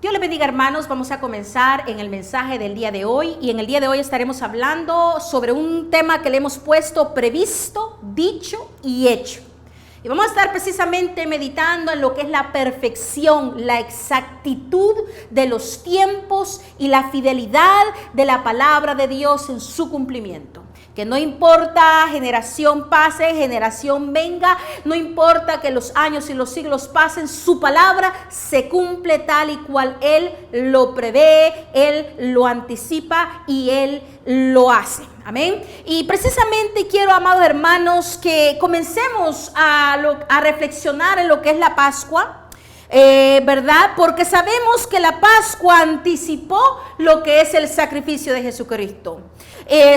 Dios les bendiga, hermanos. Vamos a comenzar en el mensaje del día de hoy, y en el día de hoy estaremos hablando sobre un tema que le hemos puesto previsto, dicho y hecho. Y vamos a estar precisamente meditando en lo que es la perfección, la exactitud de los tiempos y la fidelidad de la palabra de Dios en su cumplimiento. Que no importa generación pase, generación venga, no importa que los años y los siglos pasen, su palabra se cumple tal y cual Él lo prevé, Él lo anticipa y Él lo hace. Amén. Y precisamente quiero, amados hermanos, que comencemos a reflexionar en lo que es la Pascua. ¿Verdad? Porque sabemos que la Pascua anticipó lo que es el sacrificio de Jesucristo.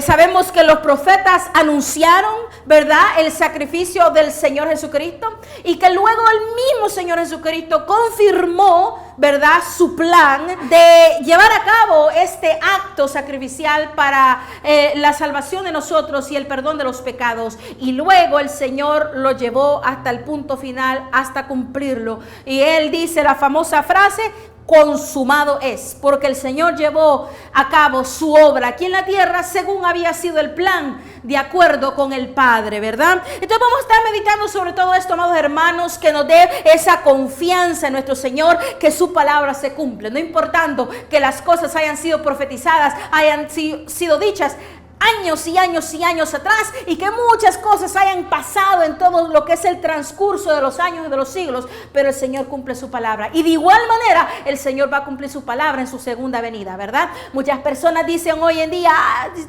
Sabemos que los profetas anunciaron, ¿verdad?, el sacrificio del Señor Jesucristo, y que luego el mismo Señor Jesucristo confirmó, ¿verdad?, su plan de llevar a cabo este acto sacrificial para la salvación de nosotros y el perdón de los pecados. Y luego el Señor lo llevó hasta el punto final, hasta cumplirlo. Y Él dice la famosa frase: consumado es, porque el Señor llevó a cabo su obra aquí en la tierra según había sido el plan, de acuerdo con el Padre, ¿verdad? Entonces vamos a estar meditando sobre todo esto, amados hermanos, que nos dé esa confianza en nuestro Señor, que su palabra se cumple, no importando que las cosas hayan sido profetizadas, hayan sido dichas años y años y años atrás, y que muchas cosas hayan pasado en todo lo que es el transcurso de los años y de los siglos, pero el Señor cumple su palabra, y de igual manera el Señor va a cumplir su palabra en su segunda venida, ¿verdad? Muchas personas dicen hoy en día,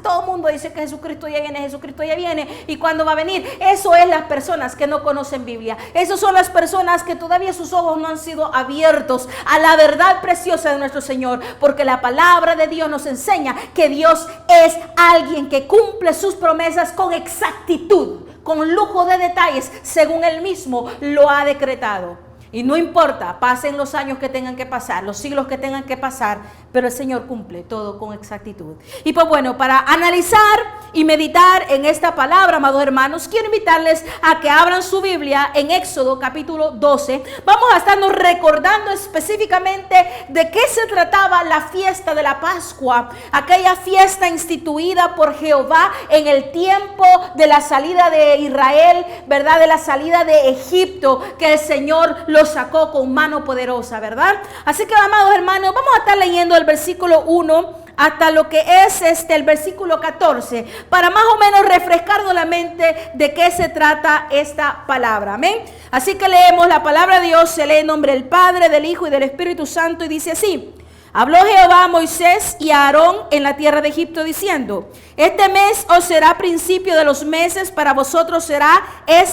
todo el mundo dice que Jesucristo ya viene, y ¿cuándo va a venir? Eso es las personas que no conocen Biblia. Esas son las personas que todavía sus ojos no han sido abiertos a la verdad preciosa de nuestro Señor, porque la palabra de Dios nos enseña que Dios es alguien que cumple sus promesas con exactitud, con lujo de detalles, según Él mismo lo ha decretado. Y no importa, pasen los años que tengan que pasar, los siglos que tengan que pasar, pero el Señor cumple todo con exactitud. Y pues bueno, para analizar y meditar en esta palabra, amados hermanos, quiero invitarles a que abran su Biblia en Éxodo capítulo 12. Vamos a estarnos recordando específicamente de qué se trataba la fiesta de la Pascua, aquella fiesta instituida por Jehová en el tiempo de la salida de Israel, ¿verdad? De la salida de Egipto, que el Señor lo sacó con mano poderosa, ¿verdad? Así que, amados hermanos, vamos a estar leyendo el versículo 1 hasta lo que es el versículo 14, para más o menos refrescarnos la mente de qué se trata esta palabra. Amén. Así que leemos la palabra de Dios, se lee en nombre del Padre, del Hijo y del Espíritu Santo, y dice así: habló Jehová a Moisés y a Aarón en la tierra de Egipto diciendo: este mes os será principio de los meses, para vosotros será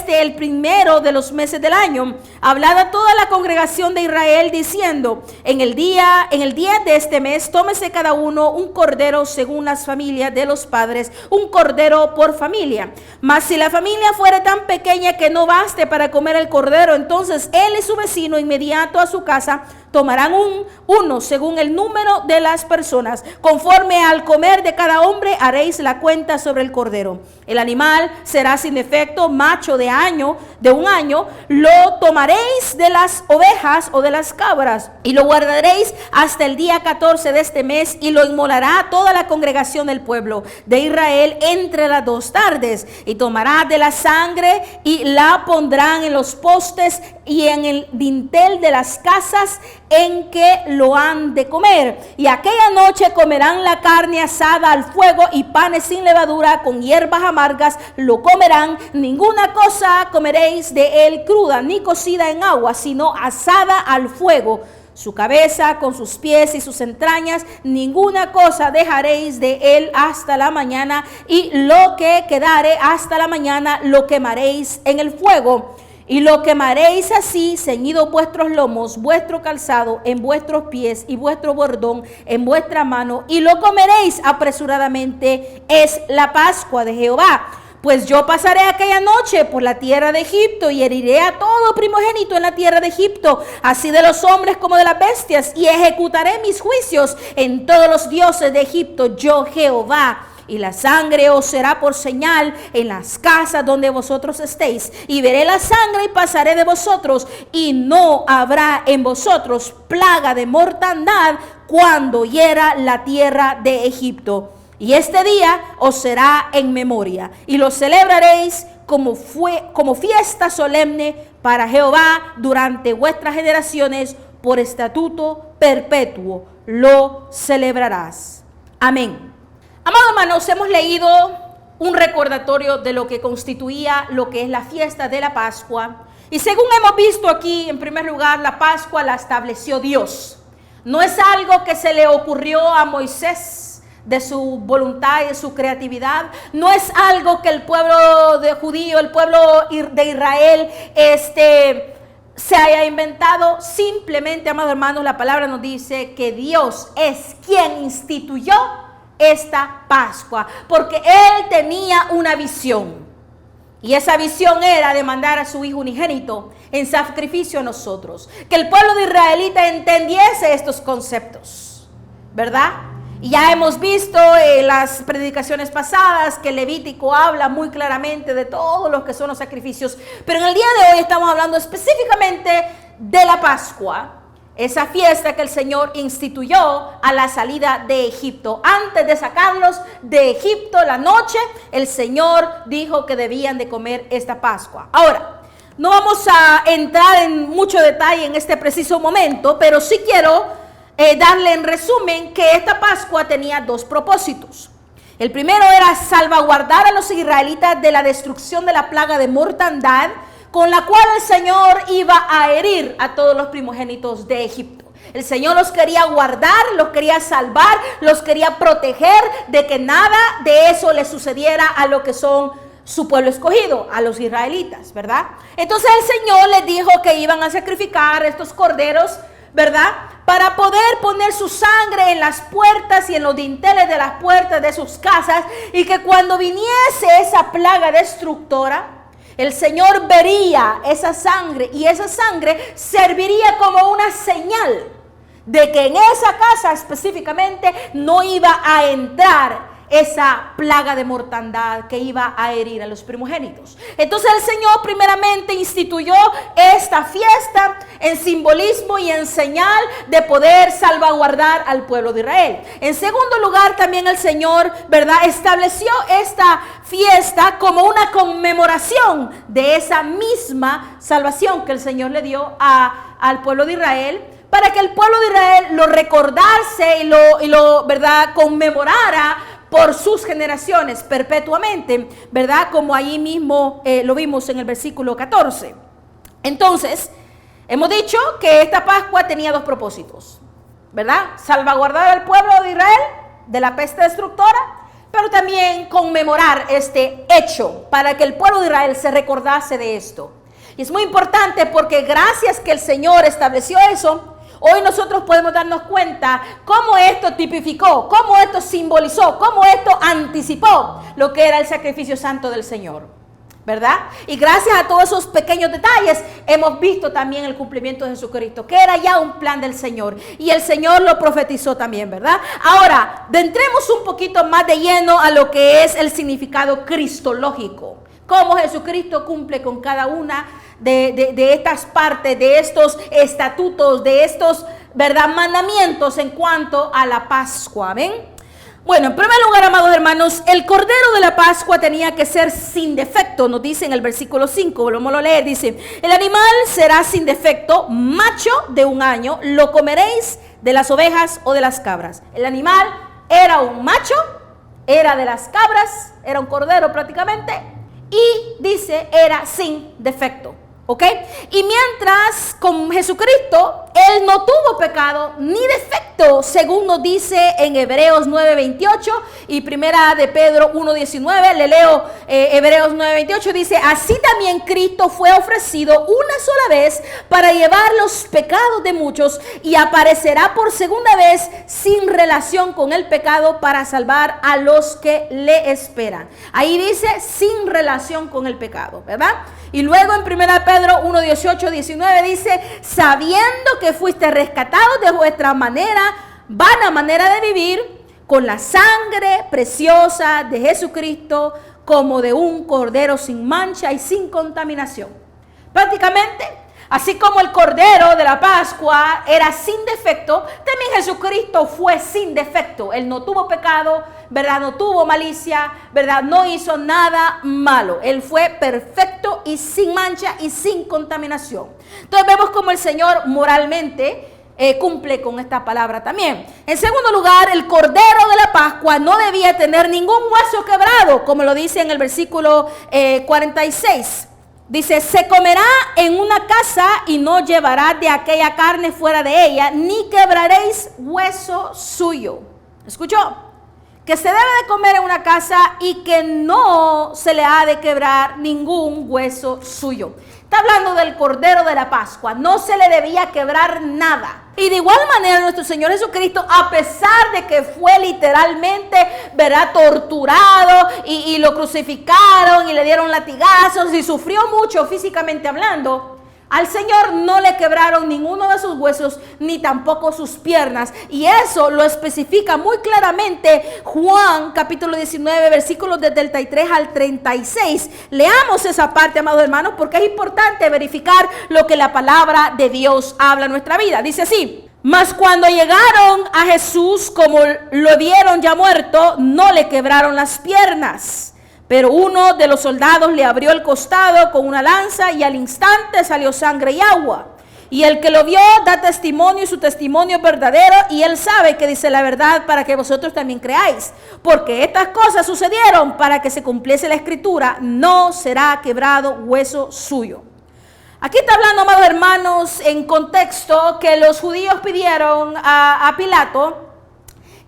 el primero de los meses del año. Hablad a toda la congregación de Israel diciendo: en el día de este mes tómese cada uno un cordero según las familias de los padres, un cordero por familia. Mas si la familia fuere tan pequeña que no baste para comer el cordero, entonces él y su vecino inmediato a su casa tomarán uno según el número de las personas. Conforme al comer de cada hombre haréis la cuenta sobre el cordero. El animal será sin defecto, macho de un año. Lo tomaréis de las ovejas o de las cabras y lo guardaréis hasta el día 14 de este mes, y lo inmolará toda la congregación del pueblo de Israel entre las 2 tardes. Y tomará de la sangre y la pondrán en los postes y en el dintel de las casas en que lo han de comer. Y aquella noche comerán la carne asada al fuego y panes sin levadura con hierbas amargas lo comerán. Ninguna cosa comeréis de él cruda ni cocida en agua, sino asada al fuego. Su cabeza con sus pies y sus entrañas, ninguna cosa dejaréis de él hasta la mañana, y lo que quedare hasta la mañana lo quemaréis en el fuego. Y lo quemaréis así, ceñidos vuestros lomos, vuestro calzado en vuestros pies y vuestro bordón en vuestra mano, y lo comeréis apresuradamente. Es la Pascua de Jehová. Pues yo pasaré aquella noche por la tierra de Egipto y heriré a todo primogénito en la tierra de Egipto, así de los hombres como de las bestias, y ejecutaré mis juicios en todos los dioses de Egipto, yo Jehová. y la sangre os será por señal en las casas donde vosotros estéis. Y veré la sangre y pasaré de vosotros, y no habrá en vosotros plaga de mortandad cuando hiera la tierra de Egipto. Y este día os será en memoria, y lo celebraréis como fiesta solemne para Jehová durante vuestras generaciones, por estatuto perpetuo lo celebrarás. Amén. Amados hermanos, hemos leído un recordatorio de lo que constituía lo que es la fiesta de la Pascua. Y según hemos visto aquí, en primer lugar, la Pascua la estableció Dios. No es algo que se le ocurrió a Moisés de su voluntad y de su creatividad. No es algo que el pueblo de judío, el pueblo de Israel, se haya inventado. Simplemente, amados hermanos, la palabra nos dice que Dios es quien instituyó esta Pascua, porque Él tenía una visión, y esa visión era de mandar a su Hijo unigénito en sacrificio a nosotros, que el pueblo de israelita entendiese estos conceptos, ¿verdad? Y ya hemos visto en las predicaciones pasadas que Levítico habla muy claramente de todos los que son los sacrificios. Pero en el día de hoy estamos hablando específicamente de la Pascua, esa fiesta que el Señor instituyó a la salida de Egipto. Antes de sacarlos de Egipto la noche, el Señor dijo que debían de comer esta Pascua. Ahora, no vamos a entrar en mucho detalle en este preciso momento, pero sí quiero darle en resumen que esta Pascua tenía dos propósitos. El primero era salvaguardar a los israelitas de la destrucción de la plaga de mortandad, con la cual el Señor iba a herir a todos los primogénitos de Egipto. El Señor los quería guardar, los quería salvar, los quería proteger de que nada de eso le sucediera a lo que son su pueblo escogido, a los israelitas, ¿verdad? Entonces el Señor les dijo que iban a sacrificar estos corderos, ¿verdad?, para poder poner su sangre en las puertas y en los dinteles de las puertas de sus casas, y que cuando viniese esa plaga destructora, el Señor vería esa sangre, y esa sangre serviría como una señal de que en esa casa específicamente no iba a entrar esa plaga de mortandad que iba a herir a los primogénitos. Entonces el Señor primeramente instituyó esta fiesta en simbolismo y en señal de poder salvaguardar al pueblo de Israel. En segundo lugar, también el Señor, ¿verdad?, estableció esta fiesta como una conmemoración de esa misma salvación que el Señor le dio al pueblo de Israel, para que el pueblo de Israel lo recordase y lo ¿verdad?, conmemorara por sus generaciones perpetuamente, ¿verdad? Como ahí mismo lo vimos en el versículo 14. Entonces, hemos dicho que esta Pascua tenía dos propósitos, ¿verdad? Salvaguardar al pueblo de Israel de la peste destructora, pero también conmemorar este hecho para que el pueblo de Israel se recordase de esto. Y es muy importante porque gracias que el Señor estableció eso, hoy nosotros podemos darnos cuenta cómo esto tipificó, cómo esto simbolizó, cómo esto anticipó lo que era el sacrificio santo del Señor, ¿verdad? Y gracias a todos esos pequeños detalles hemos visto también el cumplimiento de Jesucristo, que era ya un plan del Señor, y el Señor lo profetizó también, ¿verdad? Ahora, entremos un poquito más de lleno a lo que es el significado cristológico, cómo Jesucristo cumple con cada una de estas partes, de estos estatutos, de estos, ¿verdad?, mandamientos en cuanto a la Pascua. ¿Ven? Bueno, en primer lugar, amados hermanos, el cordero de la Pascua tenía que ser sin defecto. Nos dice en el versículo 5, volvemos a leer, dice: el animal será sin defecto, macho de 1 año, lo comeréis de las ovejas o de las cabras. El animal era un macho, era de las cabras, era un cordero prácticamente, y dice, era sin defecto. ¿Ok? Y mientras con Jesucristo, Él no tuvo pecado ni defecto, según nos dice en Hebreos 9:28 y primera de Pedro 1:19, le leo Hebreos 9:28, dice: así también Cristo fue ofrecido una sola vez para llevar los pecados de muchos, y aparecerá por segunda vez sin relación con el pecado para salvar a los que le esperan. Ahí dice sin relación con el pecado, ¿verdad? Y luego en 1 Pedro 1:18-19 dice: sabiendo que fuiste rescatados de vuestra vana manera de vivir, con la sangre preciosa de Jesucristo como de un cordero sin mancha y sin contaminación. Prácticamente, así como el cordero de la Pascua era sin defecto, también Jesucristo fue sin defecto. Él no tuvo pecado, ¿verdad? No tuvo malicia, ¿verdad? No hizo nada malo. Él fue perfecto y sin mancha y sin contaminación. Entonces vemos como el Señor moralmente cumple con esta palabra también. En segundo lugar, el cordero de la Pascua no debía tener ningún hueso quebrado, como lo dice en el versículo 46. Dice, se comerá en una casa y no llevará de aquella carne fuera de ella, ni quebraréis hueso suyo. ¿Escuchó? Que se debe de comer en una casa y que no se le ha de quebrar ningún hueso suyo. Está hablando del cordero de la Pascua. No se le debía quebrar nada. Y de igual manera nuestro Señor Jesucristo, a pesar de que fue literalmente, ¿verdad?, torturado y lo crucificaron y le dieron latigazos y sufrió mucho físicamente hablando, al Señor no le quebraron ninguno de sus huesos ni tampoco sus piernas. Y eso lo especifica muy claramente Juan capítulo 19 versículos del 33 al 36. Leamos esa parte, amados hermanos, porque es importante verificar lo que la palabra de Dios habla en nuestra vida. Dice así: mas cuando llegaron a Jesús, como lo vieron ya muerto, no le quebraron las piernas. Pero uno de los soldados le abrió el costado con una lanza y al instante salió sangre y agua. Y el que lo vio da testimonio y su testimonio es verdadero y él sabe que dice la verdad para que vosotros también creáis. Porque estas cosas sucedieron para que se cumpliese la escritura: no será quebrado hueso suyo. Aquí está hablando, amados hermanos, en contexto que los judíos pidieron a Pilato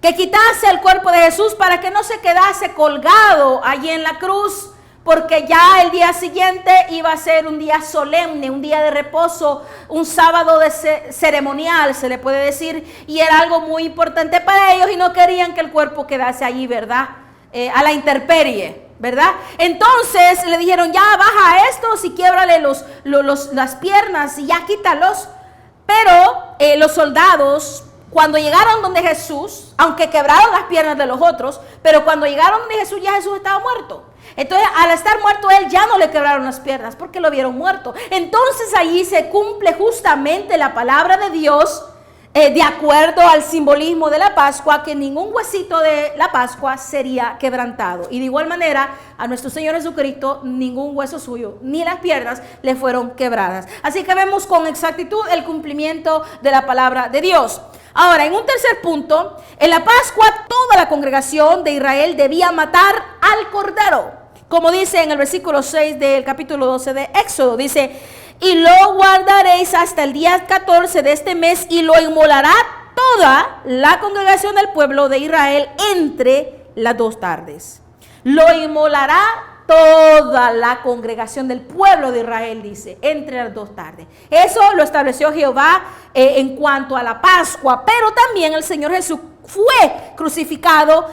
que quitase el cuerpo de Jesús para que no se quedase colgado allí en la cruz, porque ya el día siguiente iba a ser un día solemne, un día de reposo, un sábado de ceremonial, se le puede decir, y era algo muy importante para ellos y no querían que el cuerpo quedase allí, ¿verdad? A la intemperie, ¿verdad? Entonces le dijeron, ya baja a estos y quiebrale las piernas y ya quítalos. Pero los soldados, cuando llegaron donde Jesús, aunque quebraron las piernas de los otros, pero cuando llegaron donde Jesús, ya Jesús estaba muerto. Entonces, al estar muerto él, ya no le quebraron las piernas porque lo vieron muerto. Entonces, allí se cumple justamente la palabra de Dios, de acuerdo al simbolismo de la Pascua, que ningún huesito de la Pascua sería quebrantado. Y de igual manera, a nuestro Señor Jesucristo, ningún hueso suyo, ni las piernas, le fueron quebradas. Así que vemos con exactitud el cumplimiento de la palabra de Dios. Ahora, en un tercer punto, en la Pascua toda la congregación de Israel debía matar al cordero. Como dice en el versículo 6 del capítulo 12 de Éxodo, dice: y lo guardaréis hasta el día 14 de este mes y lo inmolará toda la congregación del pueblo de Israel entre las 2 tardes. Lo inmolará toda la congregación del pueblo de Israel, dice, entre las 2 tardes. Eso lo estableció Jehová en cuanto a la Pascua, pero también el Señor Jesús fue crucificado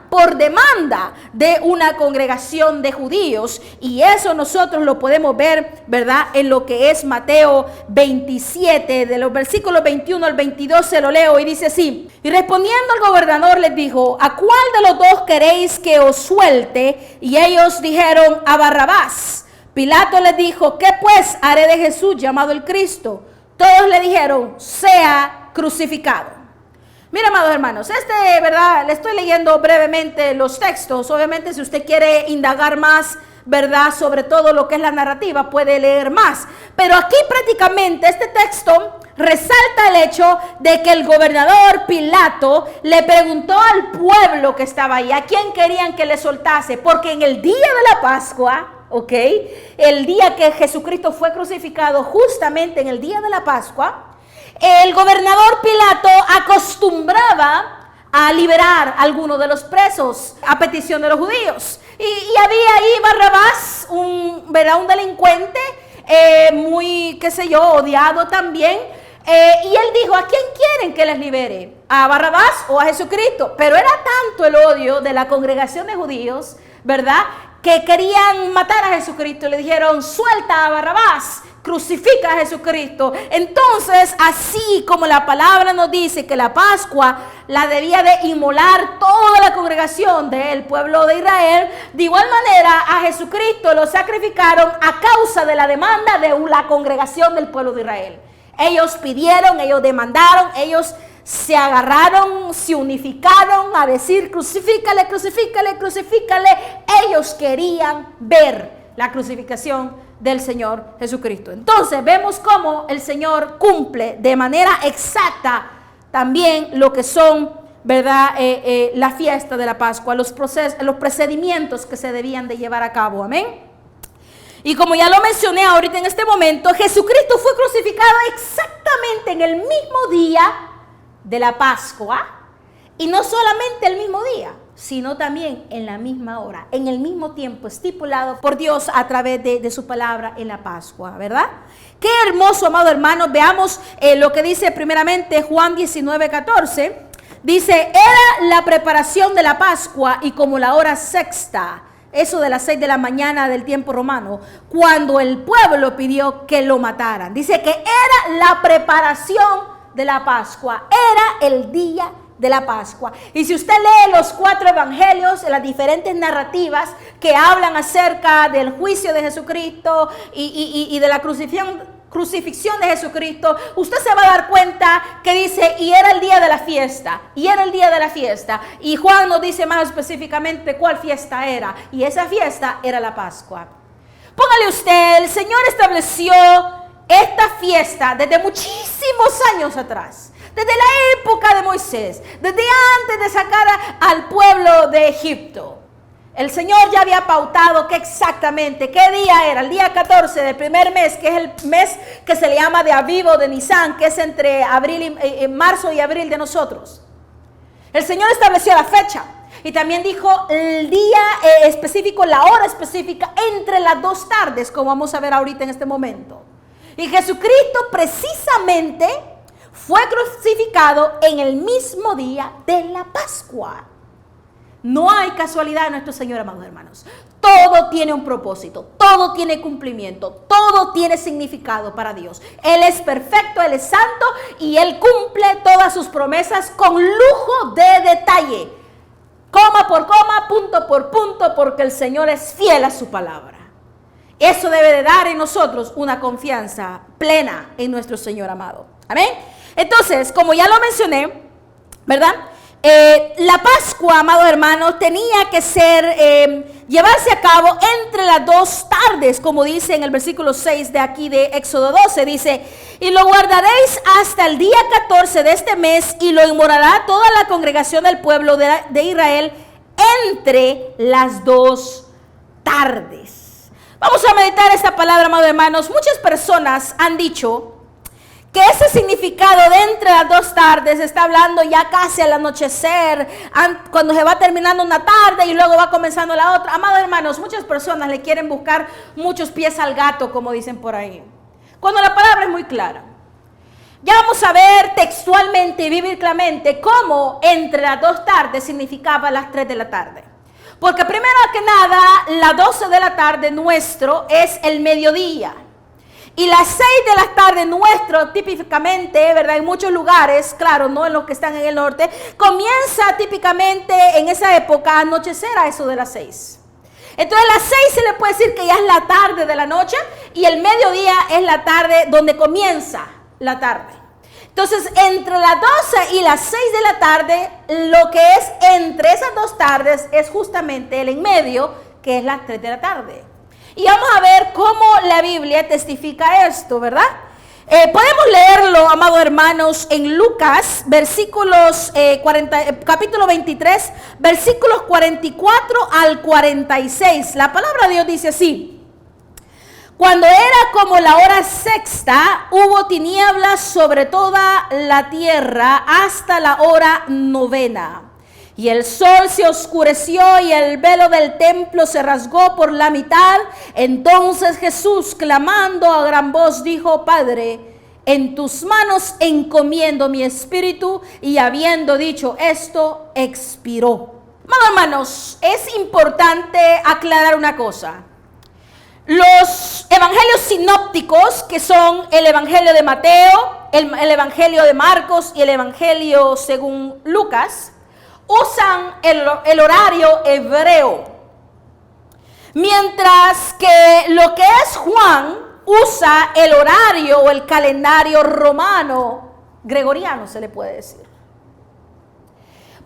por demanda de una congregación de judíos, y eso nosotros lo podemos ver, ¿verdad?, en lo que es Mateo 27, de los versículos 21 al 22, se lo leo y dice así: y respondiendo el gobernador les dijo: ¿a cuál de los 2 queréis que os suelte? Y ellos dijeron: a Barrabás. Pilato les dijo: ¿qué pues haré de Jesús llamado el Cristo? Todos le dijeron: sea crucificado. Mira, amados hermanos, ¿verdad? Le estoy leyendo brevemente los textos. Obviamente, si usted quiere indagar más, ¿verdad?, sobre todo lo que es la narrativa, puede leer más. Pero aquí prácticamente este texto resalta el hecho de que el gobernador Pilato le preguntó al pueblo que estaba ahí a quién querían que le soltase, porque en el día de la Pascua, ¿ok?, el día que Jesucristo fue crucificado, justamente en el día de la Pascua, el gobernador Pilato acostumbraba a liberar a algunos de los presos a petición de los judíos. Y había ahí Barrabás, un delincuente muy, odiado también. Y él dijo: ¿a quién quieren que les libere? ¿A Barrabás o a Jesucristo? Pero era tanto el odio de la congregación de judíos, ¿verdad?, que querían matar a Jesucristo. Le dijeron: suelta a Barrabás. crucifica a Jesucristo. Entonces, así como la palabra nos dice que la Pascua la debía de inmolar toda la congregación del pueblo de Israel, de igual manera a Jesucristo lo sacrificaron a causa de la demanda de la congregación del pueblo de Israel. Ellos pidieron, ellos demandaron, ellos se agarraron, se unificaron a decir crucifícale, crucifícale, crucifícale. Ellos querían ver la crucificación del Señor Jesucristo. Entonces vemos cómo el Señor cumple de manera exacta también lo que son, ¿verdad? La fiesta de la Pascua, los procedimientos que se debían de llevar a cabo. Amén. Y como ya lo mencioné ahorita en este momento, Jesucristo fue crucificado exactamente en el mismo día de la Pascua, y no solamente el mismo día, sino también en la misma hora, en el mismo tiempo estipulado por Dios a través de su palabra en la Pascua, ¿verdad? Qué hermoso, amado hermano. Veamos lo que dice primeramente Juan 19:14. Dice, era la preparación de la Pascua y como la hora sexta, eso de las 6 de la mañana del tiempo romano, cuando el pueblo pidió que lo mataran. Dice que era la preparación de la Pascua, era el día de la Pascua. Y si usted lee los 4 evangelios, las diferentes narrativas que hablan acerca del juicio de Jesucristo y de la crucifixión de Jesucristo, usted se va a dar cuenta que dice, y era el día de la fiesta, y era el día de la fiesta. Y Juan nos dice más específicamente cuál fiesta era, y esa fiesta era la Pascua. Póngale usted, el Señor estableció esta fiesta desde muchísimos años atrás, desde la época de Moisés, desde antes de sacar al pueblo de Egipto. El Señor ya había pautado que exactamente qué día era, el día 14 del primer mes, que es el mes que se le llama de Aviv o de Nisan, que es entre marzo y abril de nosotros. El Señor estableció la fecha y también dijo el día específico, la hora específica entre las 2 tardes, como vamos a ver ahorita en este momento. Y Jesucristo precisamente fue crucificado en el mismo día de la Pascua. No hay casualidad en nuestro Señor, amados hermanos. Todo tiene un propósito, todo tiene cumplimiento, todo tiene significado para Dios. Él es perfecto, Él es santo y Él cumple todas sus promesas con lujo de detalle. Coma por coma, punto por punto, porque el Señor es fiel a su palabra. Eso debe de dar en nosotros una confianza plena en nuestro Señor amado. Amén. Entonces, como ya lo mencioné, ¿verdad? La Pascua, amados hermanos, tenía que llevarse a cabo entre las 2 tardes, como dice en el versículo 6 de aquí de Éxodo 12. Dice, y lo guardaréis hasta el día 14 de este mes y lo inmolará toda la congregación del pueblo de Israel entre las 2 tardes. Vamos a meditar esta palabra, amados hermanos. Muchas personas han dicho que ese significado de entre las 2 tardes está hablando ya casi al anochecer, cuando se va terminando una tarde y luego va comenzando la otra. Amados hermanos, muchas personas le quieren buscar muchos pies al gato, como dicen por ahí, cuando la palabra es muy clara. Ya vamos a ver textualmente y bíblicamente cómo entre las 2 tardes significaba las 3 de la tarde. Porque primero que nada, las 12 de la tarde nuestro es el mediodía. Y las 6 de la tarde nuestro, típicamente, ¿verdad? En muchos lugares, claro, no en los que están en el norte, comienza típicamente en esa época a anochecer a eso de las 6. Entonces las 6 se le puede decir que ya es la tarde de la noche y el mediodía es la tarde donde comienza la tarde. Entonces, entre las 12 y las 6 de la tarde, lo que es entre esas 2 tardes es justamente el en medio, que es las 3 de la tarde. Y vamos a ver cómo la Biblia testifica esto, ¿verdad? Podemos leerlo, amados hermanos, en Lucas, capítulo 23, versículos 44 al 46. La palabra de Dios dice así. Cuando era como la hora sexta, hubo tinieblas sobre toda la tierra hasta la hora 9. Y el sol se oscureció y el velo del templo se rasgó por la mitad. Entonces Jesús, clamando a gran voz, dijo: Padre, en tus manos encomiendo mi espíritu. Y habiendo dicho esto, expiró. Hermanos, es importante aclarar una cosa. Los evangelios sinópticos, que son el evangelio de Mateo, el evangelio de Marcos y el evangelio según Lucas, usan el horario hebreo. Mientras que lo que es Juan usa el horario o el calendario romano, gregoriano se le puede decir.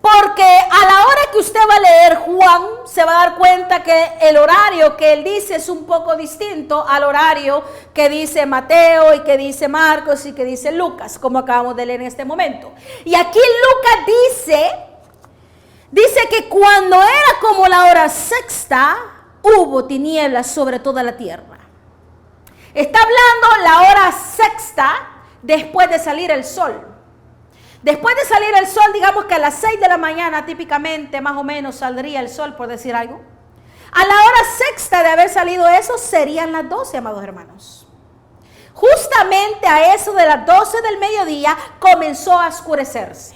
Porque a la hora que usted va a leer Juan, se va a dar cuenta que el horario que él dice es un poco distinto al horario que dice Mateo y que dice Marcos y que dice Lucas, como acabamos de leer en este momento. Y aquí Lucas dice que cuando era como la hora sexta, hubo tinieblas sobre toda la tierra. Está hablando la hora sexta después de salir el sol. Después de salir el sol, digamos que a las 6 de la mañana típicamente más o menos saldría el sol, por decir algo. A la hora sexta de haber salido eso serían las 12, amados hermanos. Justamente a eso de las 12 del mediodía comenzó a oscurecerse.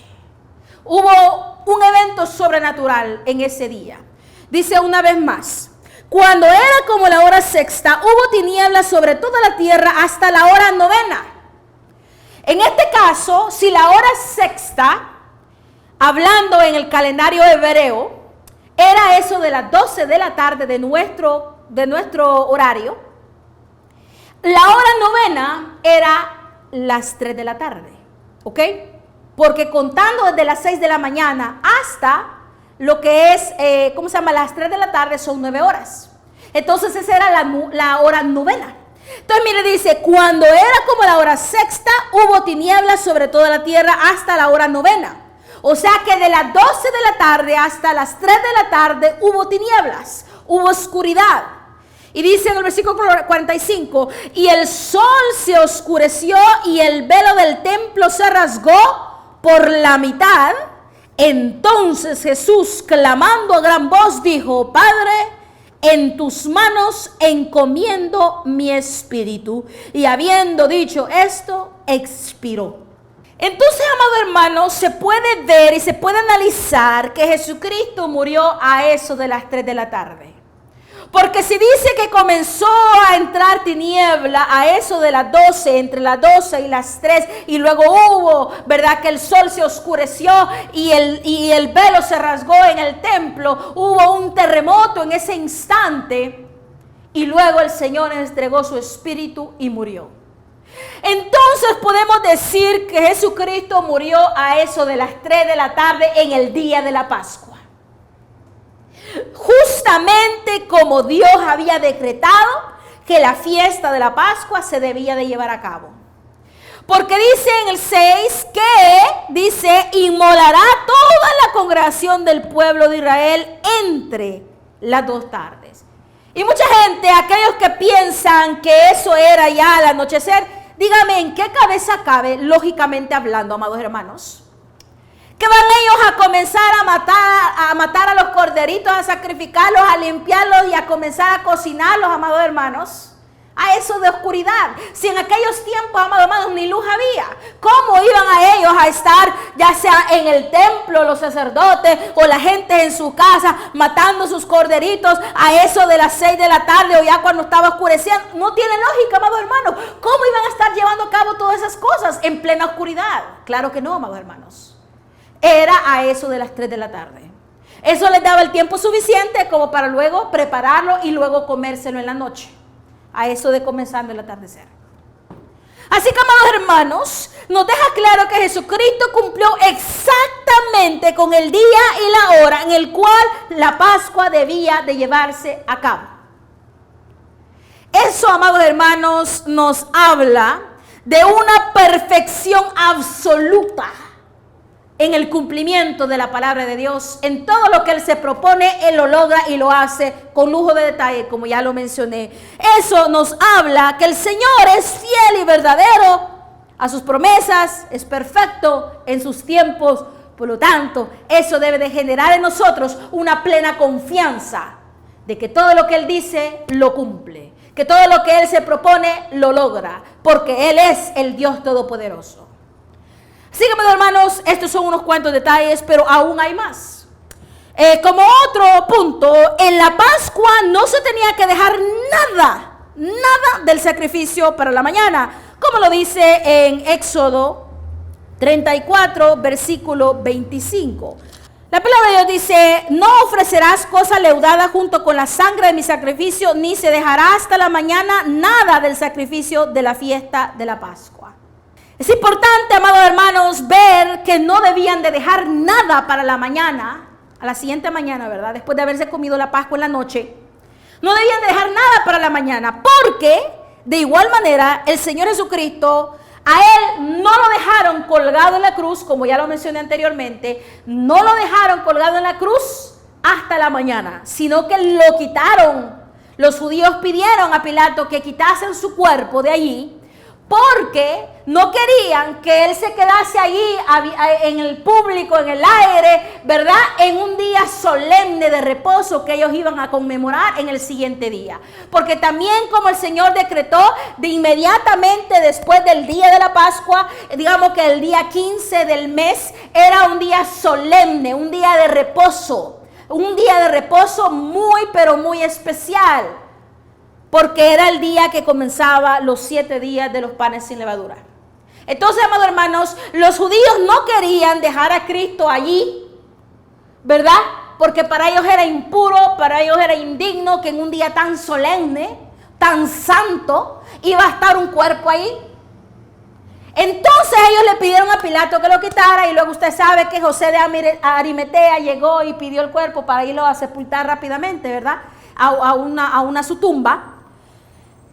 Hubo un evento sobrenatural en ese día. Dice una vez más, cuando era como la hora sexta, hubo tinieblas sobre toda la tierra hasta la hora novena. En este caso, si la hora sexta, hablando en el calendario hebreo, era eso de las 12 de la tarde de nuestro horario, la hora novena era las 3 de la tarde, ¿ok? Porque contando desde las 6 de la mañana hasta lo que es, las 3 de la tarde son 9 horas. Entonces esa era la hora novena. Entonces mire, dice, cuando era como la hora sexta, hubo tinieblas sobre toda la tierra hasta la hora novena. O sea que de las 12 de la tarde hasta las 3 de la tarde hubo tinieblas, hubo oscuridad. Y dice en el versículo 45, y el sol se oscureció y el velo del templo se rasgó por la mitad. Entonces Jesús, clamando a gran voz, dijo, Padre, en tus manos encomiendo mi espíritu. Y habiendo dicho esto, expiró. Entonces, amados hermanos, se puede ver y se puede analizar que Jesucristo murió a eso de las 3 de la tarde. Porque si dice que comenzó a entrar tiniebla a eso de las 12, entre las 12 y las 3, y luego hubo, ¿verdad?, que el sol se oscureció y el velo se rasgó en el templo, hubo un terremoto en ese instante, y luego el Señor entregó su espíritu y murió. Entonces podemos decir que Jesucristo murió a eso de las 3 de la tarde en el día de la Pascua. Justamente como Dios había decretado que la fiesta de la Pascua se debía de llevar a cabo. Porque dice en el 6 que, inmolará toda la congregación del pueblo de Israel entre las 2 tardes. Y mucha gente, aquellos que piensan que eso era ya al anochecer, dígame, ¿en qué cabeza cabe, lógicamente hablando, amados hermanos? Que van ellos a comenzar a matar a los corderitos, a sacrificarlos, a limpiarlos y a comenzar a cocinarlos, amados hermanos, a eso de oscuridad. Si en aquellos tiempos, amados hermanos, ni luz había, ¿cómo iban a ellos a estar, ya sea en el templo, los sacerdotes o la gente en su casa, matando sus corderitos a eso de las 6 de la tarde o ya cuando estaba oscureciendo? No tiene lógica, amados hermanos. ¿Cómo iban a estar llevando a cabo todas esas cosas en plena oscuridad? Claro que no, amados hermanos. Era a eso de las 3 de la tarde. Eso les daba el tiempo suficiente como para luego prepararlo y luego comérselo en la noche. A eso de comenzando el atardecer. Así que, amados hermanos, nos deja claro que Jesucristo cumplió exactamente con el día y la hora en el cual la Pascua debía de llevarse a cabo. Eso, amados hermanos, nos habla de una perfección absoluta en el cumplimiento de la palabra de Dios. En todo lo que Él se propone, Él lo logra y lo hace con lujo de detalle, como ya lo mencioné. Eso nos habla que el Señor es fiel y verdadero a sus promesas, es perfecto en sus tiempos. Por lo tanto, eso debe de generar en nosotros una plena confianza de que todo lo que Él dice, lo cumple. Que todo lo que Él se propone, lo logra. Porque Él es el Dios Todopoderoso. Así que, hermanos, estos son unos cuantos detalles, pero aún hay más. Como otro punto, en la Pascua no se tenía que dejar nada nada del sacrificio para la mañana, como lo dice en Éxodo 34, versículo 25. La palabra de Dios dice: no ofrecerás cosa leudada junto con la sangre de mi sacrificio, ni se dejará hasta la mañana nada del sacrificio de la fiesta de la Pascua. Es importante, amados hermanos, ver que no debían de dejar nada para la mañana, a la siguiente mañana, ¿verdad? Después de haberse comido la Pascua en la noche, no debían de dejar nada para la mañana, porque de igual manera el Señor Jesucristo, a Él no lo dejaron colgado en la cruz, como ya lo mencioné anteriormente, no lo dejaron colgado en la cruz hasta la mañana, sino que lo quitaron. Los judíos pidieron a Pilato que quitasen su cuerpo de allí, porque no querían que Él se quedase allí en el público, en el aire, ¿verdad? En un día solemne de reposo que ellos iban a conmemorar en el siguiente día. Porque también, como el Señor decretó, de inmediatamente después del día de la Pascua, digamos que el día 15 del mes, era un día solemne, un día de reposo. Un día de reposo muy, pero muy especial. Porque era el día que comenzaba los 7 días de los panes sin levadura. Entonces, amados hermanos, los judíos no querían dejar a Cristo allí, ¿verdad? Porque para ellos era impuro, para ellos era indigno que en un día tan solemne, tan santo, iba a estar un cuerpo ahí. Entonces ellos le pidieron a Pilato que lo quitara, y luego usted sabe que José de Arimatea llegó y pidió el cuerpo para irlo a sepultar rápidamente, ¿verdad? A su tumba.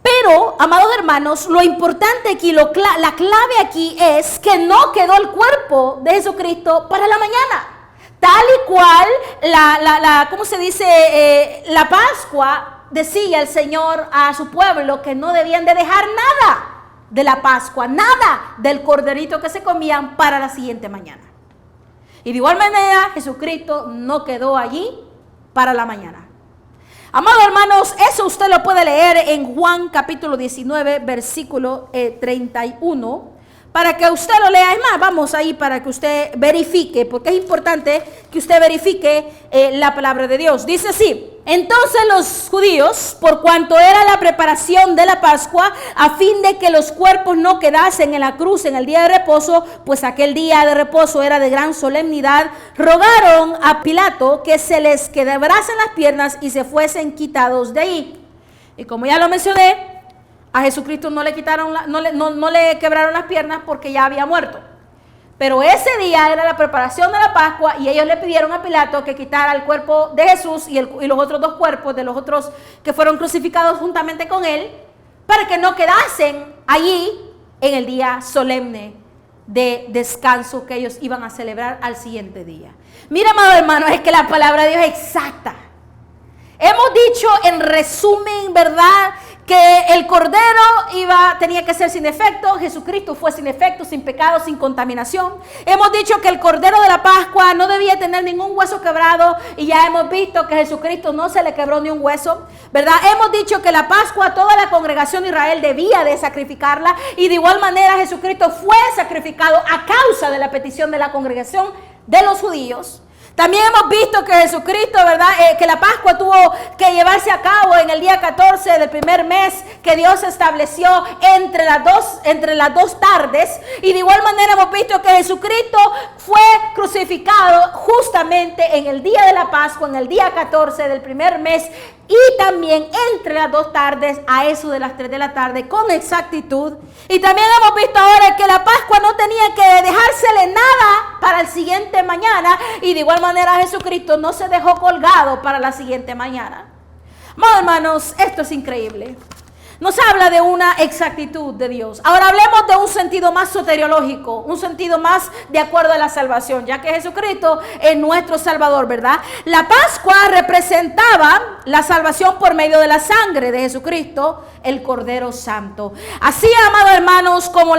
Pero, amados hermanos, lo importante aquí, la clave aquí es que no quedó el cuerpo de Jesucristo para la mañana. Tal y cual, ¿cómo se dice? La Pascua, decía el Señor a su pueblo que no debían de dejar nada de la Pascua, nada del corderito que se comían para la siguiente mañana. Y de igual manera, Jesucristo no quedó allí para la mañana. Amados hermanos, eso usted lo puede leer en Juan capítulo 19, versículo 31, para que usted lo lea. Es más, vamos ahí para que usted verifique, porque es importante que usted verifique la palabra de Dios. Dice así: entonces los judíos, por cuanto era la preparación de la Pascua, a fin de que los cuerpos no quedasen en la cruz en el día de reposo, pues aquel día de reposo era de gran solemnidad, rogaron a Pilato que se les quebrasen las piernas y se fuesen quitados de ahí. Y como ya lo mencioné, a Jesucristo no le quebraron las piernas porque ya había muerto. Pero ese día era la preparación de la Pascua, y ellos le pidieron a Pilato que quitara el cuerpo de Jesús y los otros 2 cuerpos de los otros que fueron crucificados juntamente con él, para que no quedasen allí en el día solemne de descanso que ellos iban a celebrar al siguiente día. Mira, amados hermanos, es que la palabra de Dios es exacta. Hemos dicho en resumen, ¿verdad?, que el cordero tenía que ser sin defecto. Jesucristo fue sin defecto, sin pecado, sin contaminación. Hemos dicho que el cordero de la Pascua no debía tener ningún hueso quebrado, y ya hemos visto que a Jesucristo no se le quebró ni un hueso, ¿verdad? Hemos dicho que la Pascua toda la congregación de Israel debía de sacrificarla, y de igual manera Jesucristo fue sacrificado a causa de la petición de la congregación de los judíos. También hemos visto que Jesucristo, ¿verdad?, que la Pascua tuvo que llevarse a cabo en el día 14 del primer mes que Dios estableció entre las dos tardes. Y de igual manera hemos visto que Jesucristo fue crucificado justamente en el día de la Pascua, en el día 14 del primer mes, y también entre las 2 tardes, a eso de las 3 de la tarde, con exactitud. Y también hemos visto ahora que la Pascua no tenía que dejársele nada para el siguiente mañana, y de igual manera Jesucristo no se dejó colgado para la siguiente mañana. Amados hermanos, esto es increíble. Nos habla de una exactitud de Dios. Ahora hablemos de un sentido más soteriológico, un sentido más de acuerdo a la salvación, ya que Jesucristo es nuestro Salvador, ¿verdad? La Pascua representaba la salvación por medio de la sangre de Jesucristo, el Cordero Santo. Así, amados hermanos, como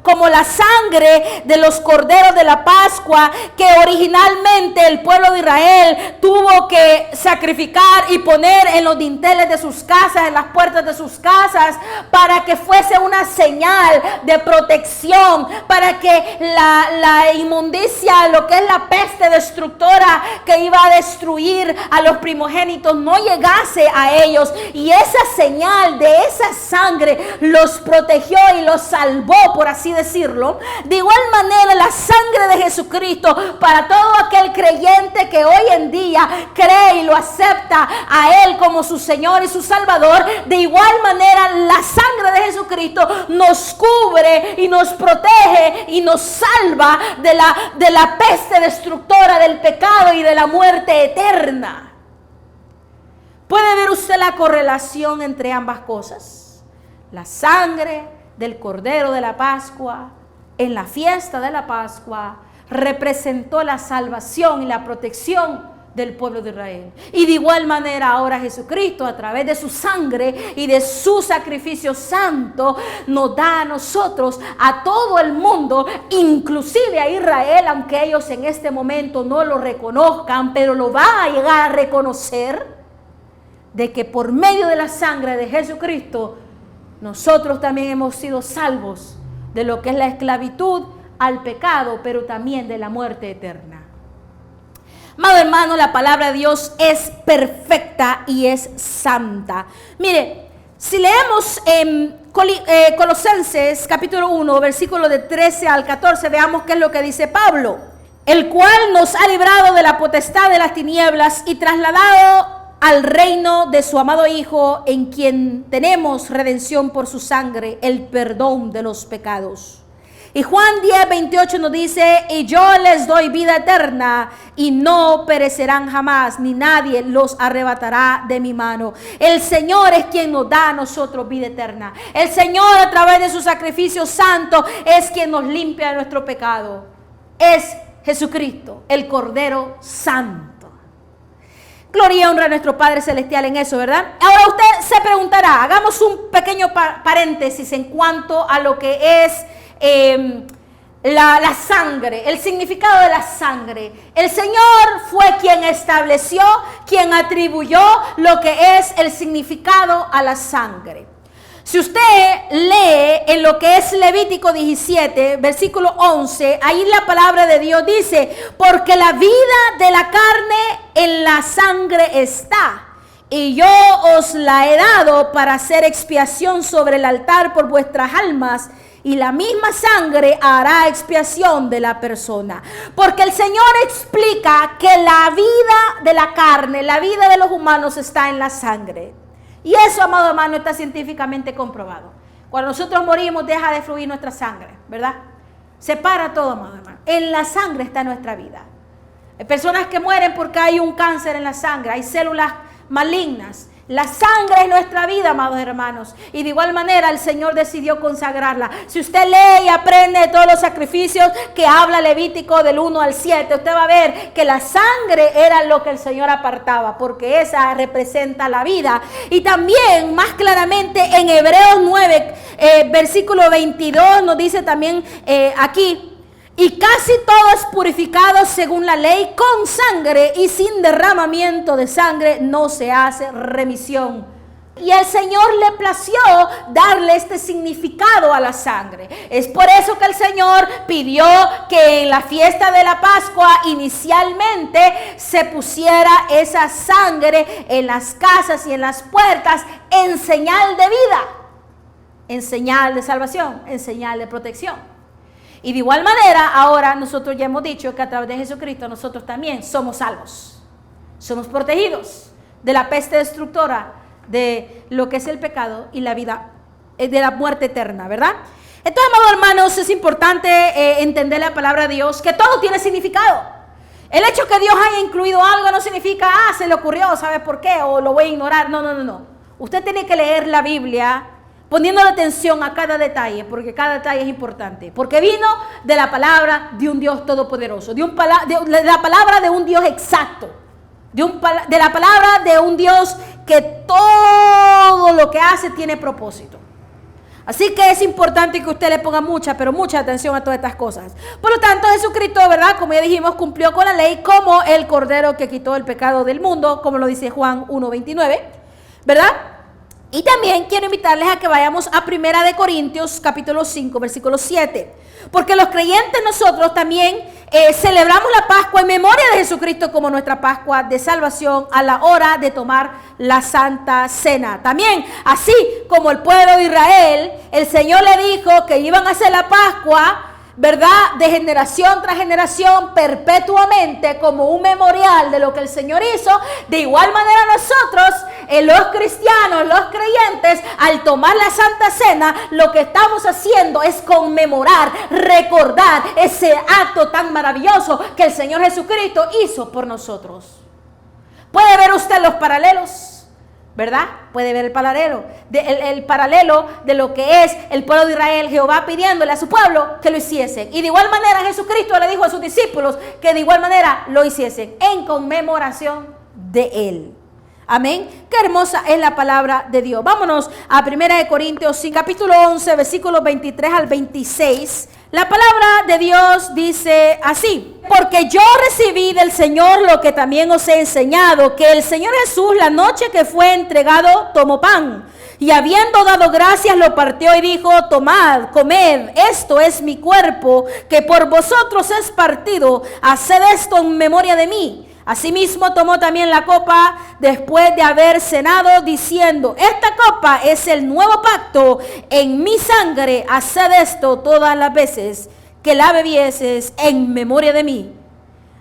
como la sangre de los corderos de la Pascua que originalmente el pueblo de Israel tuvo que sacrificar y poner en los dinteles de sus casas, en las puertas de sus casas, para que fuese una señal de protección, para que la inmundicia, lo que es la peste destructora que iba a destruir a los primogénitos, no llegase a ellos. Y esa señal de esa sangre los protegió y los salvó, por así decirlo. De igual manera, la sangre de Jesucristo, para todo aquel creyente que hoy en día cree y lo acepta a Él como su Señor y su Salvador, de igual manera la sangre de Jesucristo nos cubre y nos protege y nos salva de la peste destructora del pecado y de la muerte eterna. ¿Puede ver usted la correlación entre ambas cosas? La sangre del Cordero de la Pascua en la fiesta de la Pascua representó la salvación y la protección del pueblo de Israel. Y de igual manera ahora Jesucristo, a través de su sangre y de su sacrificio santo, nos da a nosotros, a todo el mundo, inclusive a Israel, aunque ellos en este momento no lo reconozcan, pero lo van a llegar a reconocer, de que por medio de la sangre de Jesucristo nosotros también hemos sido salvos de lo que es la esclavitud al pecado, pero también de la muerte eterna. Amado hermano, la palabra de Dios es perfecta y es santa. Mire, si leemos en Colosenses capítulo 1, versículo de 13 al 14, veamos qué es lo que dice Pablo. El cual nos ha librado de la potestad de las tinieblas y trasladado al reino de su amado Hijo, en quien tenemos redención por su sangre, el perdón de los pecados. Y Juan 10:28 nos dice: y yo les doy vida eterna, y no perecerán jamás, ni nadie los arrebatará de mi mano. El Señor es quien nos da a nosotros vida eterna. El Señor, a través de su sacrificio santo, es quien nos limpia de nuestro pecado. Es Jesucristo, el Cordero Santo. Gloria y honra a nuestro Padre Celestial en eso, ¿verdad? Ahora usted se preguntará, hagamos un pequeño paréntesis en cuanto a lo que es la sangre, el significado de la sangre. El Señor fue quien estableció, quien atribuyó lo que es el significado a la sangre. Si usted lee en lo que es Levítico 17, versículo 11, ahí la palabra de Dios dice: porque la vida de la carne en la sangre está, y yo os la he dado para hacer expiación sobre el altar por vuestras almas, y la misma sangre hará expiación de la persona. Porque el Señor explica que la vida de la carne, la vida de los humanos está en la sangre. Y eso, amado hermano, está científicamente comprobado. Cuando nosotros morimos, deja de fluir nuestra sangre, ¿verdad? Se para todo, amado hermano. En la sangre está nuestra vida. Hay personas que mueren porque hay un cáncer en la sangre, hay células malignas. La sangre es nuestra vida, amados hermanos, y de igual manera el Señor decidió consagrarla. Si usted lee y aprende todos los sacrificios que habla Levítico del 1 al 7, usted va a ver que la sangre era lo que el Señor apartaba, porque esa representa la vida. Y también, más claramente, en Hebreos 9, versículo 22, nos dice también aquí: y casi todo es purificado según la ley con sangre, y sin derramamiento de sangre no se hace remisión. Y al Señor le plació darle este significado a la sangre. Es por eso que el Señor pidió que en la fiesta de la Pascua inicialmente se pusiera esa sangre en las casas y en las puertas en señal de vida, en señal de salvación, en señal de protección. Y de igual manera, ahora nosotros ya hemos dicho que a través de Jesucristo nosotros también somos salvos. Somos protegidos de la peste destructora, de lo que es el pecado y la vida, de la muerte eterna, ¿verdad? Entonces, amados hermanos, es importante entender la palabra de Dios, que todo tiene significado. El hecho que Dios haya incluido algo no significa, se le ocurrió, ¿sabes por qué? O lo voy a ignorar. No. Usted tiene que leer la Biblia poniendo atención a cada detalle, porque cada detalle es importante. Porque vino de la palabra de un Dios todopoderoso, de la palabra de un Dios exacto, de la palabra de un Dios que todo lo que hace tiene propósito. Así que es importante que usted le ponga mucha, pero mucha atención a todas estas cosas. Por lo tanto, Jesucristo, ¿verdad? Como ya dijimos, cumplió con la ley como el Cordero que quitó el pecado del mundo, como lo dice Juan 1:29, ¿verdad? Y también quiero invitarles a que vayamos a 1 de Corintios capítulo 5, versículo 7. Porque los creyentes nosotros también celebramos la Pascua en memoria de Jesucristo como nuestra Pascua de salvación a la hora de tomar la Santa Cena. También, así como el pueblo de Israel, el Señor le dijo que iban a hacer la Pascua, ¿verdad? De generación tras generación, perpetuamente, como un memorial de lo que el Señor hizo. De igual manera nosotros, los cristianos, los creyentes, al tomar la Santa Cena, lo que estamos haciendo es conmemorar, recordar ese acto tan maravilloso que el Señor Jesucristo hizo por nosotros. ¿Puede ver usted los paralelos? ¿Verdad? Puede ver el paralelo de lo que es el pueblo de Israel, Jehová pidiéndole a su pueblo que lo hiciesen. Y de igual manera Jesucristo le dijo a sus discípulos que de igual manera lo hiciesen en conmemoración de él. Amén. Qué hermosa es la palabra de Dios. Vámonos a 1 de Corintios, capítulo 11, versículos 23 al 26. La palabra de Dios dice así: porque yo recibí del Señor lo que también os he enseñado, que el Señor Jesús, la noche que fue entregado, tomó pan, y habiendo dado gracias, lo partió y dijo: tomad, comed, esto es mi cuerpo, que por vosotros es partido, haced esto en memoria de mí. Asimismo tomó también la copa después de haber cenado, diciendo: esta copa es el nuevo pacto en mi sangre, haced esto todas las veces que la bebieses en memoria de mí.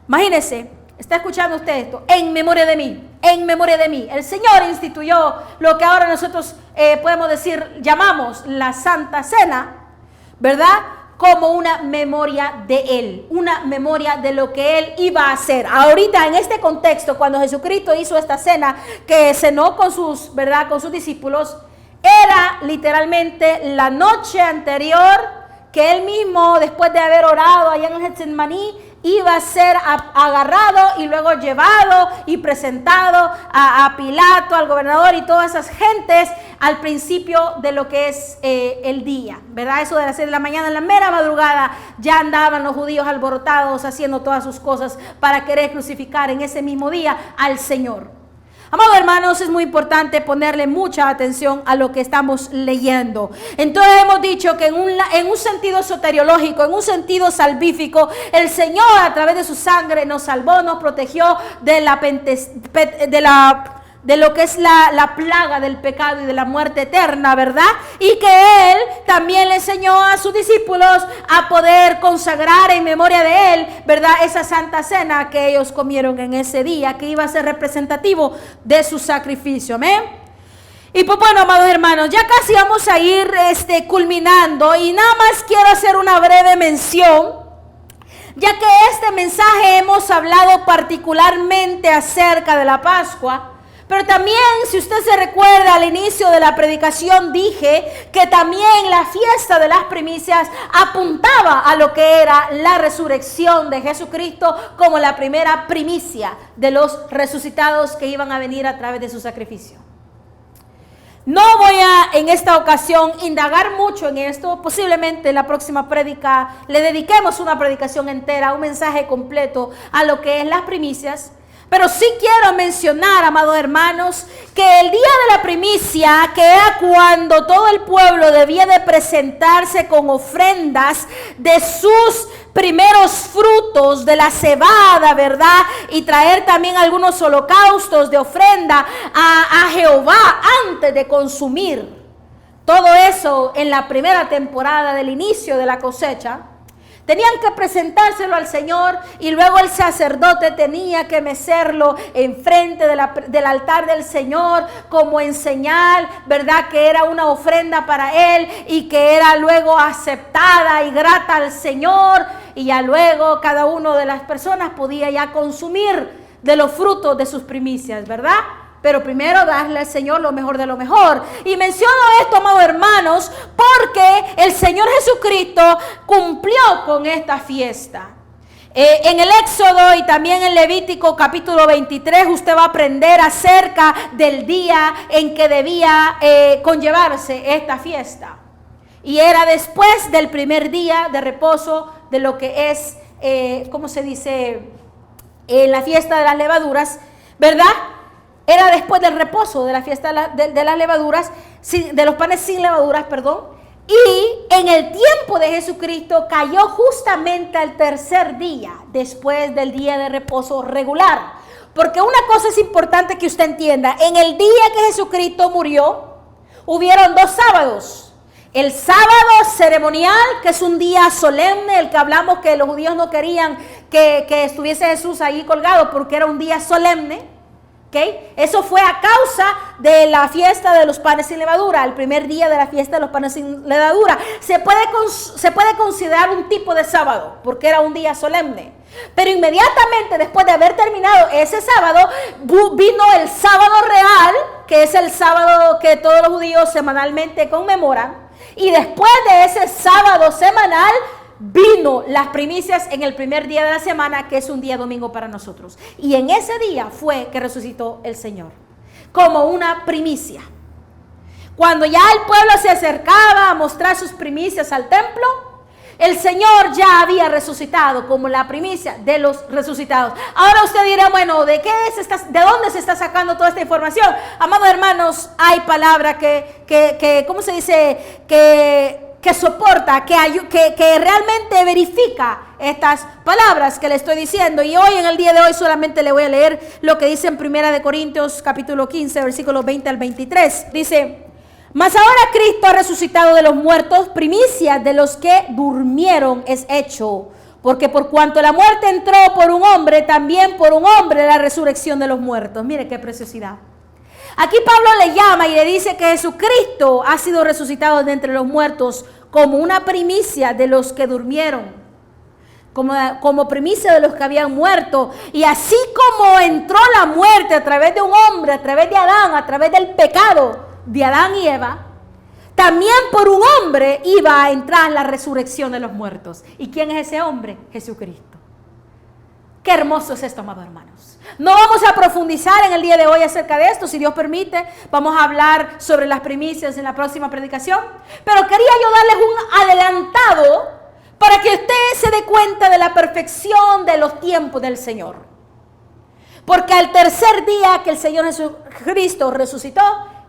Imagínese, ¿está escuchando usted esto? En memoria de mí, en memoria de mí. El Señor instituyó lo que ahora nosotros podemos decir, llamamos la Santa Cena, ¿verdad? Como una memoria de Él, una memoria de lo que Él iba a hacer. Ahorita en este contexto, cuando Jesucristo hizo esta cena, que cenó con sus, ¿verdad?, con sus discípulos, era literalmente la noche anterior que Él mismo, después de haber orado allá en el Getsemaní, iba a ser agarrado y luego llevado y presentado a Pilato, al gobernador y todas esas gentes al principio de lo que es el día, ¿verdad? Eso de las 6 de la mañana, en la mera madrugada, ya andaban los judíos alborotados haciendo todas sus cosas para querer crucificar en ese mismo día al Señor. Amados hermanos, es muy importante ponerle mucha atención a lo que estamos leyendo. Entonces hemos dicho que en un sentido soteriológico, en un sentido salvífico, el Señor a través de su sangre nos salvó, nos protegió de lo que es la plaga del pecado y de la muerte eterna, ¿verdad? Y que Él también le enseñó a sus discípulos a poder consagrar en memoria de Él, ¿verdad?, esa santa cena que ellos comieron en ese día, que iba a ser representativo de su sacrificio. Amén. Y pues bueno, amados hermanos, ya casi vamos a ir culminando, y nada más quiero hacer una breve mención, ya que este mensaje hemos hablado particularmente acerca de la Pascua. Pero también, si usted se recuerda, al inicio de la predicación dije que también la fiesta de las primicias apuntaba a lo que era la resurrección de Jesucristo como la primera primicia de los resucitados que iban a venir a través de su sacrificio. No voy a en esta ocasión indagar mucho en esto. Posiblemente en la próxima prédica le dediquemos una predicación entera, un mensaje completo a lo que es las primicias. Pero sí quiero mencionar, amados hermanos, que el día de la primicia, que era cuando todo el pueblo debía de presentarse con ofrendas de sus primeros frutos de la cebada, ¿verdad? Y traer también algunos holocaustos de ofrenda a Jehová antes de consumir. Todo eso en la primera temporada del inicio de la cosecha. Tenían que presentárselo al Señor, y luego el sacerdote tenía que mecerlo enfrente del altar del Señor como en señal, ¿verdad?, que era una ofrenda para Él y que era luego aceptada y grata al Señor. Y ya luego cada una de las personas podía ya consumir de los frutos de sus primicias, ¿verdad? Pero primero darle al Señor lo mejor de lo mejor. Y menciono esto, amados hermanos, porque el Señor Jesucristo cumplió con esta fiesta. En el Éxodo y también en Levítico capítulo 23 usted va a aprender acerca del día en que debía conllevarse esta fiesta. Y era después del primer día de reposo de lo que es, ¿cómo se dice? La fiesta de las levaduras, ¿verdad? Era después del reposo de la fiesta de las levaduras, de los panes sin levaduras, perdón. Y en el tiempo de Jesucristo cayó justamente al tercer día, después del día de reposo regular. Porque una cosa es importante que usted entienda. En el día que Jesucristo murió, hubieron 2 sábados. El sábado ceremonial, que es un día solemne, el que hablamos que los judíos no querían que estuviese Jesús ahí colgado porque era un día solemne. ¿Okay? Eso fue a causa de la fiesta de los panes sin levadura, el primer día de la fiesta de los panes sin levadura. Se puede considerar un tipo de sábado, porque era un día solemne. Pero inmediatamente después de haber terminado ese sábado, vino el sábado real, que es el sábado que todos los judíos semanalmente conmemoran. Y después de ese sábado semanal, vino las primicias en el primer día de la semana, que es un día domingo para nosotros. Y en ese día fue que resucitó el Señor, como una primicia. Cuando ya el pueblo se acercaba a mostrar sus primicias al templo, el Señor ya había resucitado como la primicia de los resucitados. Ahora usted dirá, bueno, ¿de dónde se está sacando toda esta información? Amados hermanos, hay palabra que ¿cómo se dice? Que soporta, que realmente verifica estas palabras que le estoy diciendo. Y hoy, en el día de hoy, solamente le voy a leer lo que dice en 1 Corintios capítulo 15, versículos 20 al 23. Dice: mas ahora Cristo ha resucitado de los muertos, primicia de los que durmieron es hecho. Porque por cuanto la muerte entró por un hombre, también por un hombre la resurrección de los muertos. Mire qué preciosidad. Aquí Pablo le llama y le dice que Jesucristo ha sido resucitado de entre los muertos como una primicia de los que durmieron, como primicia de los que habían muerto. Y así como entró la muerte a través de un hombre, a través de Adán, a través del pecado de Adán y Eva, también por un hombre iba a entrar la resurrección de los muertos. ¿Y quién es ese hombre? Jesucristo. Qué hermoso es esto, amados hermanos. No vamos a profundizar en el día de hoy acerca de esto. Si Dios permite, vamos a hablar sobre las primicias en la próxima predicación. Pero quería yo darles un adelantado para que usted se dé cuenta de la perfección de los tiempos del Señor. Porque al tercer día que el Señor Jesucristo resucitó,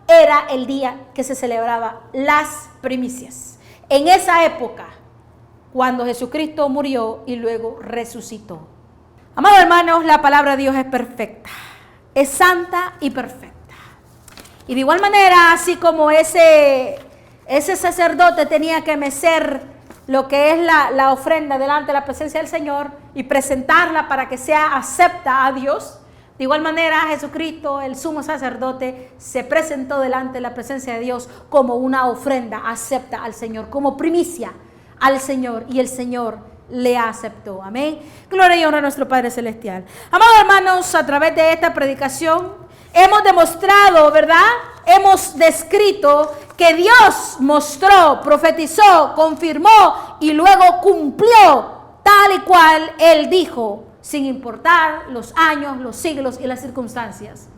era el día que se celebraba las primicias. En esa época, cuando Jesucristo murió y luego resucitó. Amados hermanos, la palabra de Dios es perfecta, es santa y perfecta. Y de igual manera, así como ese sacerdote tenía que mecer lo que es la ofrenda delante de la presencia del Señor y presentarla para que sea acepta a Dios, de igual manera Jesucristo, el sumo sacerdote, se presentó delante de la presencia de Dios como una ofrenda acepta al Señor, como primicia al Señor, y el Señor le aceptó. Amén. Gloria y honra a nuestro Padre Celestial. Amados hermanos, a través de esta predicación hemos demostrado, ¿verdad? Hemos descrito que Dios mostró, profetizó, confirmó y luego cumplió tal y cual Él dijo, sin importar los años, los siglos y las circunstancias.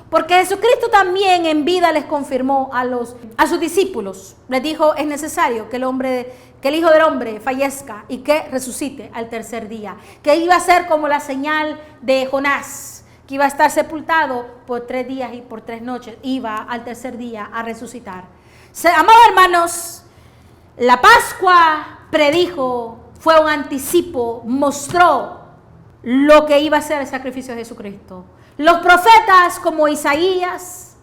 Porque Jesucristo también en vida les confirmó a sus discípulos. Les dijo, es necesario que el Hijo del Hombre fallezca y que resucite al tercer día. Que iba a ser como la señal de Jonás, que iba a estar sepultado por 3 días y por 3 noches. Iba al tercer día a resucitar. Amados hermanos, la Pascua predijo, fue un anticipo, mostró lo que iba a ser el sacrificio de Jesucristo. Los profetas como Isaías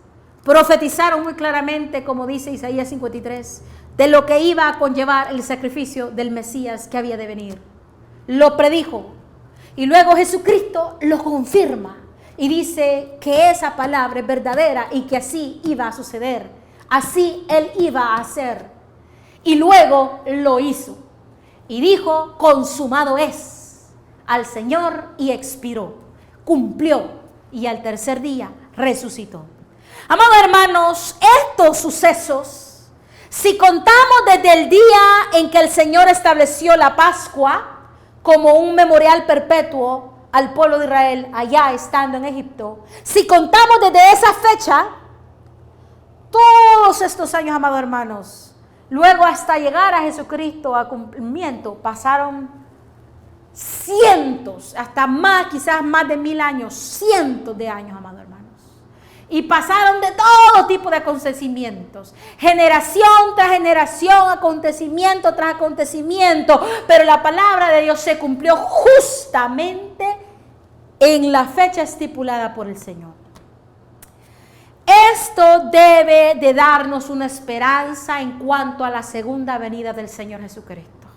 profetizaron muy claramente, como dice Isaías 53, de lo que iba a conllevar el sacrificio del Mesías que había de venir. Lo predijo. Y luego Jesucristo lo confirma y dice que esa palabra es verdadera y que así iba a suceder. Así Él iba a hacer. Y luego lo hizo. Y dijo, consumado es al Señor, y expiró. Cumplió. Y al tercer día resucitó. Amados hermanos, estos sucesos, si contamos desde el día en que el Señor estableció la Pascua como un memorial perpetuo al pueblo de Israel allá estando en Egipto, si contamos desde esa fecha, todos estos años, amados hermanos, Luego hasta llegar a Jesucristo a cumplimiento pasaron cientos, hasta más, quizás más de 1000 años, cientos de años, amados hermanos. Y pasaron de todo tipo de acontecimientos, generación tras generación, acontecimiento tras acontecimiento, pero la palabra de Dios se cumplió justamente en la fecha estipulada por el Señor. Esto debe de darnos una esperanza en cuanto a la segunda venida del Señor Jesucristo.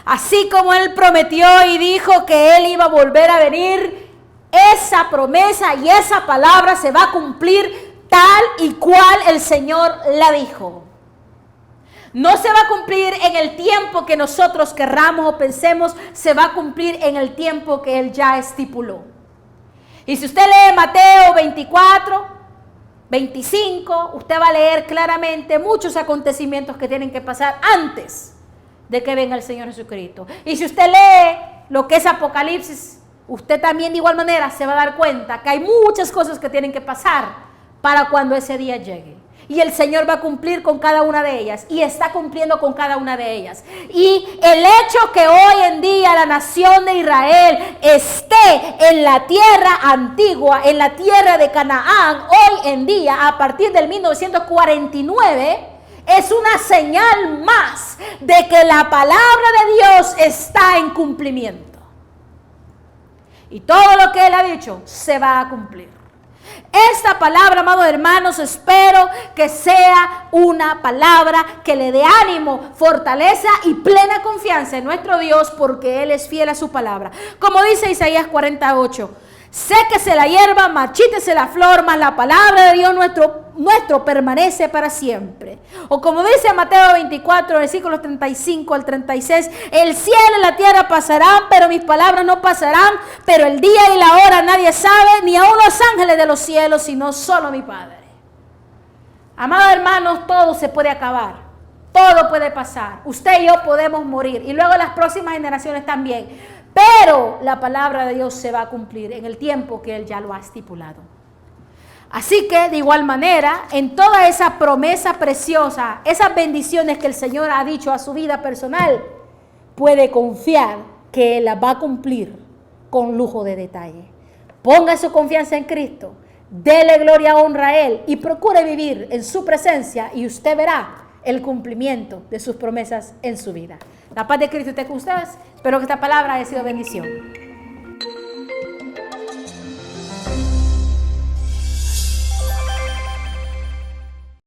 Así como Él prometió y dijo que Él iba a volver a venir, esa promesa y esa palabra se va a cumplir tal y cual el Señor la dijo. No se va a cumplir en el tiempo que nosotros querramos o pensemos, se va a cumplir en el tiempo que Él ya estipuló. Y si usted lee Mateo 24, 25, usted va a leer claramente muchos acontecimientos que tienen que pasar antes de que venga el Señor Jesucristo. Y si usted lee lo que es Apocalipsis, usted también de igual manera se va a dar cuenta que hay muchas cosas que tienen que pasar para cuando ese día llegue. Y el Señor va a cumplir con cada una de ellas. Y está cumpliendo con cada una de ellas. Y el hecho que hoy en día la nación de Israel esté en la tierra antigua, en la tierra de Canaán, hoy en día, a partir del 1949, es una señal más de que la palabra de Dios está en cumplimiento. Y todo lo que Él ha dicho se va a cumplir. Esta palabra, amados hermanos, espero que sea una palabra que le dé ánimo, fortaleza y plena confianza en nuestro Dios, porque Él es fiel a su palabra. Como dice Isaías 48, séquese la hierba, marchítese la flor, mas la palabra de Dios nuestro permanece para siempre. O como dice Mateo 24, versículos 35 al 36, el cielo y la tierra pasarán, pero mis palabras no pasarán, pero el día y la hora nadie sabe, ni aun los ángeles de los cielos, sino solo mi Padre. Amados hermanos, todo se puede acabar, todo puede pasar, usted y yo podemos morir, y luego las próximas generaciones también. Pero la palabra de Dios se va a cumplir en el tiempo que Él ya lo ha estipulado. Así que de igual manera, en toda esa promesa preciosa, esas bendiciones que el Señor ha dicho a su vida personal, puede confiar que Él las va a cumplir con lujo de detalle. Ponga su confianza en Cristo, dele gloria, honra a Él y procure vivir en su presencia y usted verá el cumplimiento de sus promesas en su vida. La paz de Cristo esté con ustedes. Espero que esta palabra haya sido bendición.